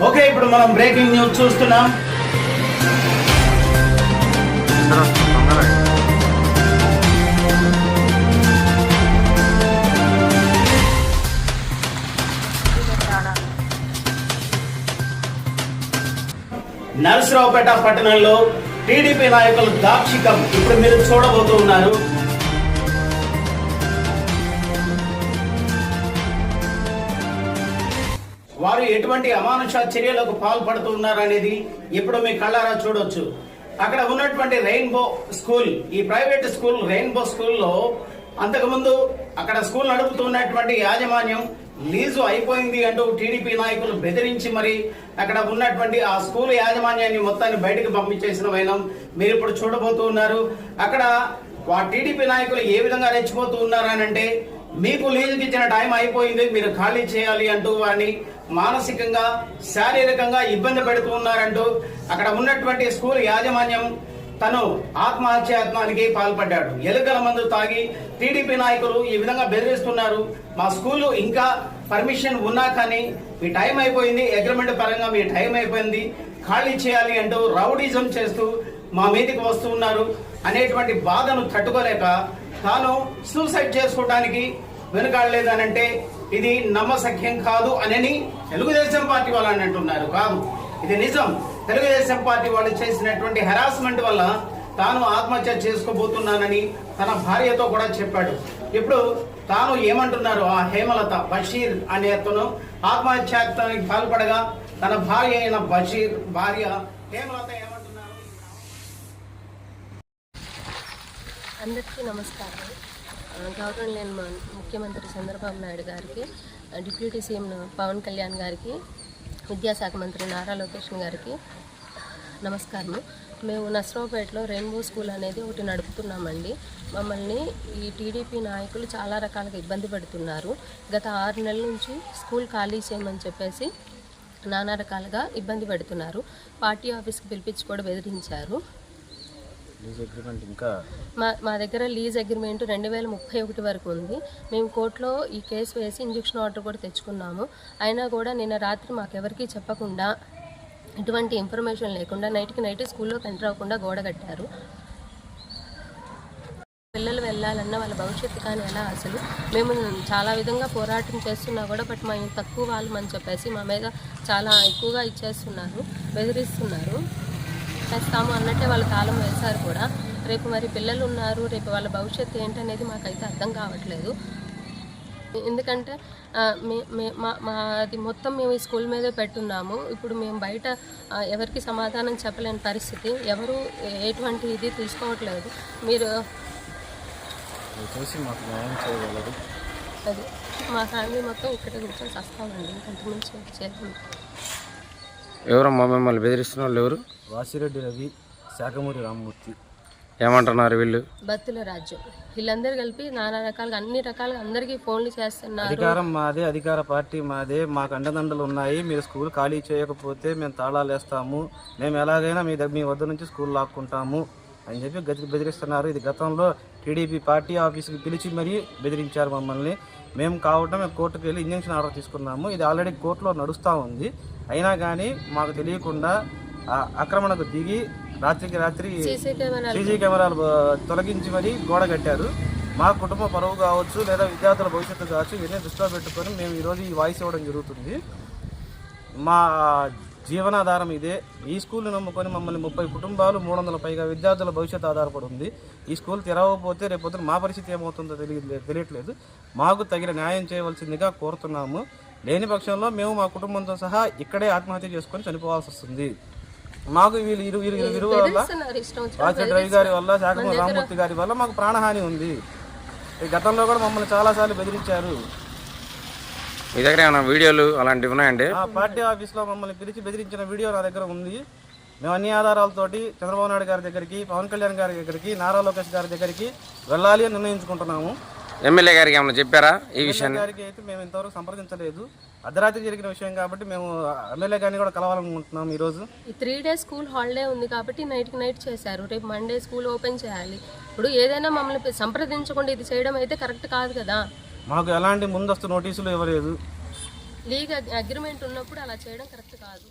Okay, ఇప్పుడు మనం breaking news చూస్తున్నాం. నరసరావుపేట పట్టణంలో టీడీపీ నాయకుల దాక్షికం ఇప్పుడు మీరు చూడబోతున్నారు. వారు ఎటువంటి అమానుష చర్యలకు పాల్పడుతున్నారు అనేది ఇప్పుడు మీ కళ్ళారా చూడొచ్చు. అక్కడ ఉన్నటువంటి రెయిన్బో స్కూల్, ఈ ప్రైవేట్ స్కూల్ రెయిన్బో స్కూల్లో అంతకుముందు అక్కడ స్కూల్ నడుపుతున్నటువంటి యాజమాన్యం లీజు అయిపోయింది అంటూ టీడీపీ నాయకులు బెదిరించి మరి అక్కడ ఉన్నటువంటి ఆ స్కూల్ యాజమాన్యాన్ని మొత్తాన్ని బయటకు పంపించేసిన వైనం మీరు ఇప్పుడు చూడబోతున్నారు. అక్కడ టీడీపీ నాయకులు ఏ విధంగా రెచ్చిపోతూ ఉన్నారనంటే, మీకు లీజుకి ఇచ్చిన టైం అయిపోయింది, మీరు ఖాళీ చేయాలి అంటూ వారిని మానసికంగా శారీరకంగా ఇబ్బంది పెడుతూ ఉన్నారంటూ అక్కడ ఉన్నటువంటి స్కూల్ యాజమాన్యం తను ఆత్మహత్యాయత్నానికి పాల్పడ్డాడు. ఎలుకల మందు తాగి టీడీపీ నాయకులు ఈ విధంగా బెదిరిస్తున్నారు. మా స్కూలు ఇంకా పర్మిషన్ ఉన్నా కానీ మీ టైం అయిపోయింది, అగ్రిమెంట్ పరంగా మీ టైం అయిపోయింది, ఖాళీ చేయాలి అంటూ రౌడీజం చేస్తూ మా మీదకి వస్తూ ఉన్నారు అనేటువంటి బాధను తట్టుకోలేక తాను సూసైడ్ చేసుకోవడానికి వెనుకాడలేదనంటే ఇది నమ్మశక్యం కాదు అని తెలుగుదేశం పార్టీ వాళ్ళు అని అంటున్నారు. కాదు, ఇది నిజం. తెలుగుదేశం పార్టీ వాళ్ళు చేసినటువంటి హెరాస్మెంట్ వల్ల తాను ఆత్మహత్య చేసుకోబోతున్నానని తన భార్యతో కూడా చెప్పాడు. ఇప్పుడు తాను ఏమంటున్నారు, ఆ హేమలత బషీర్ అనే అతను ఆత్మహత్యానికి పాల్పడగా తన భార్య అయిన బషీర్ భార్య హేమలత ఏమంటున్నారు? అందరికీ నమస్కారం. గౌరవనీయ ముఖ్యమంత్రి చంద్రబాబు నాయుడు గారికి, డిప్యూటీ సీఎం పవన్ కళ్యాణ్ గారికి, విద్యాశాఖ మంత్రి నారా లోకేష్ గారికి నమస్కారం. మేము నర్సరావుపేటలో రెయిన్బో స్కూల్ అనేది ఒకటి నడుపుతున్నామండి. మమ్మల్ని ఈ టీడీపీ నాయకులు చాలా రకాలుగా ఇబ్బంది పెడుతున్నారు. గత 6 నెలల నుంచి స్కూల్ ఖాళీ చేయమని చెప్పేసి నానా రకాలుగా ఇబ్బంది పెడుతున్నారు. పార్టీ ఆఫీస్కి పిలిపించి కూడా బెదిరించారు. మా దగ్గర లీజ్ అగ్రిమెంట్ 2031 వరకు ఉంది. మేము కోర్టులో ఈ కేసు వేసి ఇంజక్షన్ ఆర్డర్ కూడా తెచ్చుకున్నాము. అయినా కూడా నిన్న రాత్రి మాకెవరికీ చెప్పకుండా, ఎటువంటి ఇన్ఫర్మేషన్ లేకుండా నైట్కి నైట్ స్కూల్లోకి ఎంటర్ అవ్వకుండా గోడ కట్టారు. పిల్లలు వెళ్ళాలన్నా వాళ్ళ భవిష్యత్తు కానీ ఎలా, అసలు మేము చాలా విధంగా పోరాటం చేస్తున్నా కూడా బట్ మా తక్కువ వాళ్ళమని చెప్పేసి మా మీద చాలా ఎక్కువగా ఇచ్చేస్తున్నారు, బెదిరిస్తున్నారు. చేస్తాము అన్నట్టే వాళ్ళు తాళం వేశారు కూడా. రేపు మరి పిల్లలు ఉన్నారు, రేపు వాళ్ళ భవిష్యత్తు ఏంటనేది మాకైతే అర్థం కావట్లేదు. ఎందుకంటే అది మొత్తం మేము ఈ స్కూల్ మీదే పెట్టున్నాము. ఇప్పుడు మేము బయట ఎవరికి సమాధానం చెప్పలేని పరిస్థితి, ఎవరు ఎటువంటి ఇది తీసుకోవట్లేదు. మీరు అది మా ఫ్యామిలీ మొత్తం ఇక్కడ కూర్చొని వస్తామండి, ఇంతకుమించి చేద్దాం. ఎవరమ్మా మిమ్మల్ని బెదిరిస్తున్న వాళ్ళు ఎవరు? వాసిరెడ్డి రవి, శాఖమూరి రామ్మూర్తి. ఏమంటున్నారు వీళ్ళు? బత్తుల రాజ్యం, వీళ్ళందరూ కలిపి నానా రకాలుగా అన్ని రకాలుగా అందరికీ ఫోన్లు చేస్తున్నారు. అధికారం మాదే, అధికార పార్టీ మాదే, మాకు అండదండలు ఉన్నాయి. మీరు స్కూల్ ఖాళీ చేయకపోతే మేము తాళాలు వేస్తాము, మేము ఎలాగైనా మీ వద్ద నుంచి స్కూల్ లాక్కుంటాము అని చెప్పి బెదిరిస్తున్నారు. ఇది గతంలో టీడీపీ పార్టీ ఆఫీస్కి పిలిచి మరీ బెదిరించారు మమ్మల్ని. మేము కోర్టుకు వెళ్ళి ఇంజక్షన్ ఆర్డర్ తీసుకున్నాము. ఇది ఆల్రెడీ కోర్టులో నడుస్తూ ఉంది. అయినా కానీ మాకు తెలియకుండా ఆక్రమణకు దిగి రాత్రికి రాత్రి సీసీ కెమెరాలు తొలగించి మరీ గోడ కట్టారు. మా కుటుంబ పరువు కావచ్చు, లేదా విద్యార్థుల భవిష్యత్తు కావచ్చు, ఇవన్నీ దృష్టిలో పెట్టుకొని మేము ఈరోజు ఈ వాయిస్ ఇవ్వడం జరుగుతుంది. మా జీవనాధారం ఇదే. ఈ స్కూల్ని నమ్ముకొని మమ్మల్ని 30 కుటుంబాలు, 300 పైగా విద్యార్థుల భవిష్యత్తు ఆధారపడి ఉంది. ఈ స్కూల్ తెరవకపోతే రేపొద్దున మా పరిస్థితి ఏమవుతుందో తెలియట్లేదు. మాకు తగిన న్యాయం చేయవలసిందిగా కోరుతున్నాము. లేని పక్షంలో మేము మా కుటుంబంతో సహా ఇక్కడే ఆత్మహత్య చేసుకొని చనిపోవాల్సి వస్తుంది. మాకు వీళ్ళు ఇరు వల్ల, వాసిరెడ్డి రవి గారి వల్ల, శాఖమూరి రామ్మూర్తి గారి వల్ల మాకు ప్రాణహాని ఉంది. గతంలో కూడా మమ్మల్ని చాలాసార్లు బెదిరించారు. మీ దగ్గర ఏమైనా వీడియోలు అలాంటివి ఉన్నాయండి? పార్టీ ఆఫీస్లో మమ్మల్ని పిలిచి బెదిరించిన వీడియో నా దగ్గర ఉంది. మేము అన్ని ఆధారాలతోటి చంద్రబాబు నాయుడు గారి దగ్గరికి, పవన్ కళ్యాణ్ గారి దగ్గరికి, నారా లోకేష్ గారి దగ్గరికి వెళ్ళాలి అని నిర్ణయించుకుంటున్నాము. ఎమ్మెల్యే గారికి ఏమైనా చెప్పారా ఈ విషయాన్ని? గారికి అయితే మేము ఇంతవరకు సంప్రదించలేదు. అర్ధరాత్రి జరిగిన విషయం కాబట్టి మేము ఎమ్మెల్యే గారిని కూడా కలవాలనుకుంటున్నాం. ఈరోజు 3 days స్కూల్ హాలిడే ఉంది కాబట్టి నైట్కి నైట్ చేశారు. రేపు మండే స్కూల్ ఓపెన్ చేయాలి. ఇప్పుడు ఏదైనా మమ్మల్ని సంప్రదించకుండా ఇది చేయడం అయితే కరెక్ట్ కాదు కదా. మాకు ఎలాంటి ముందస్తు నోటీసులు ఇవ్వలేదు. లీగల్ అగ్రిమెంట్ ఉన్నప్పుడు అలా చేయడం కరెక్ట్ కాదు.